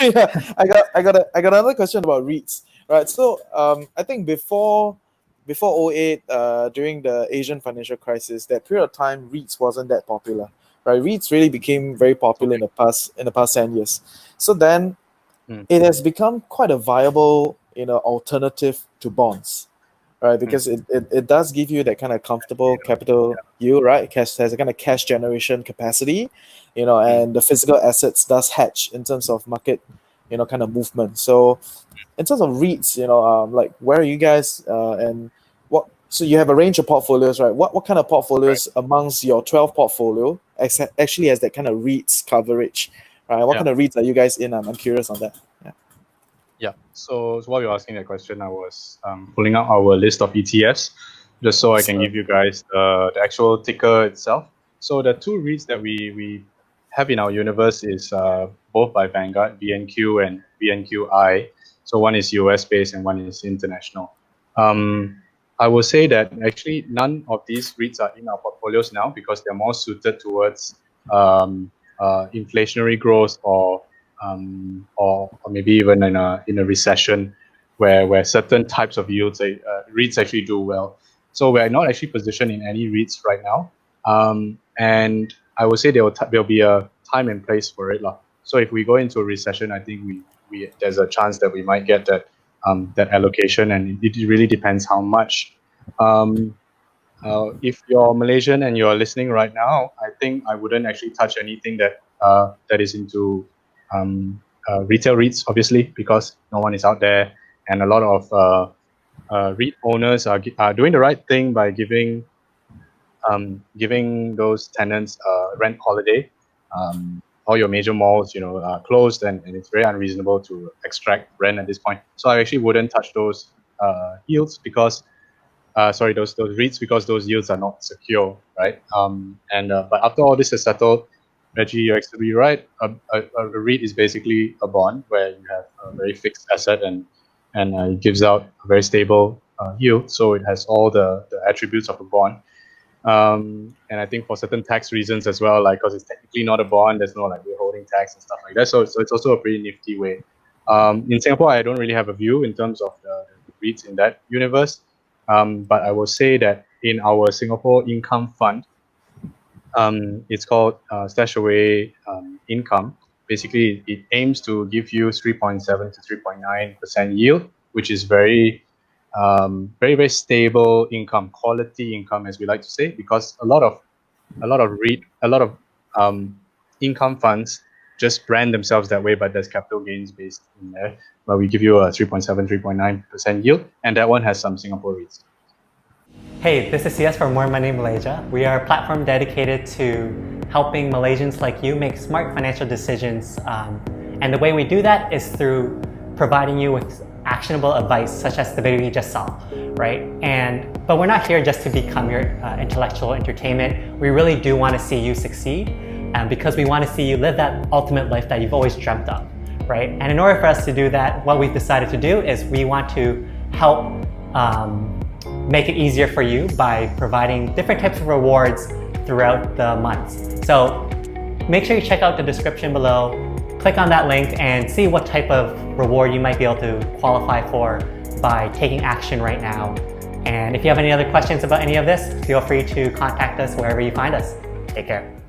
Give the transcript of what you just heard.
Yeah, I got another question about REITs, right? So I think before '08, during the Asian financial crisis, that period of time, REITs wasn't that popular, right? REITs really became very popular Okay. in the past 10 years. So then Mm, it has become quite a viable, alternative to bonds, right? mm, Because it does give you that kind of comfortable capital yield, right? Cash has a kind of cash generation capacity, mm. and the physical assets does hedge in terms of market, kind of movement. So in terms of REITs, like where are you guys, and what? So you have a range of portfolios, right? What kind of Right. portfolios amongst your 12 portfolio actually has that kind of REITs coverage, right? What Yeah. kind of REITs are you guys in? I'm curious on that. Yeah. Yeah. So while you're asking that question, I was pulling out our list of ETFs just so I can give Awesome. you guys the actual ticker itself. So the two REITs that we have in our universe is both by Vanguard, VNQ and VNQI. So one is US based and one is international. I will say that actually none of these REITs are in our portfolios now because they're more suited towards inflationary growth or maybe even in a recession where certain types of yields REITs actually do well. So we're not actually positioned in any REITs right now, and I would say there'll be a time and place for it lah. So if we go into a recession, I think we there's a chance that we might get that allocation, and it really depends how much. Um, if you're Malaysian and you're listening right now, I think I wouldn't actually touch anything that is into retail REITs, obviously, because no one is out there, and a lot of REIT owners are doing the right thing by giving those tenants rent holiday. All your major malls, are closed, and it's very unreasonable to extract rent at this point. So I actually wouldn't touch those yields because those REITs because those yields are not secure, right? But after all this is settled, Reggie, you're absolutely right. A REIT is basically a bond where you have a very fixed asset and it gives out a very stable yield. So it has all the attributes of a bond. And I think for certain tax reasons as well, like because it's technically not a bond, there's no like withholding tax and stuff like that. So it's also a pretty nifty way. In Singapore, I don't really have a view in terms of the REITs in that universe. But I will say that in our Singapore income fund, it's called StashAway Income. Basically, it aims to give you 3.7 to 3.9% yield, which is very, very stable income, quality income, as we like to say, because a lot of income funds just brand themselves that way, but there's capital gains based in there, where we give you a 3.7, 3.9% yield, and that one has some Singapore REITs. Hey, this is CS from More Money Malaysia. We are a platform dedicated to helping Malaysians like you make smart financial decisions. And the way we do that is through providing you with actionable advice, such as the video you just saw, right? But we're not here just to become your intellectual entertainment. We really do want to see you succeed, because we want to see you live that ultimate life that you've always dreamt of, right? And in order for us to do that, what we've decided to do is we want to help make it easier for you by providing different types of rewards throughout the months. So make sure you check out the description below, click on that link and see what type of reward you might be able to qualify for by taking action right now. And if you have any other questions about any of this, feel free to contact us wherever you find us. Take care.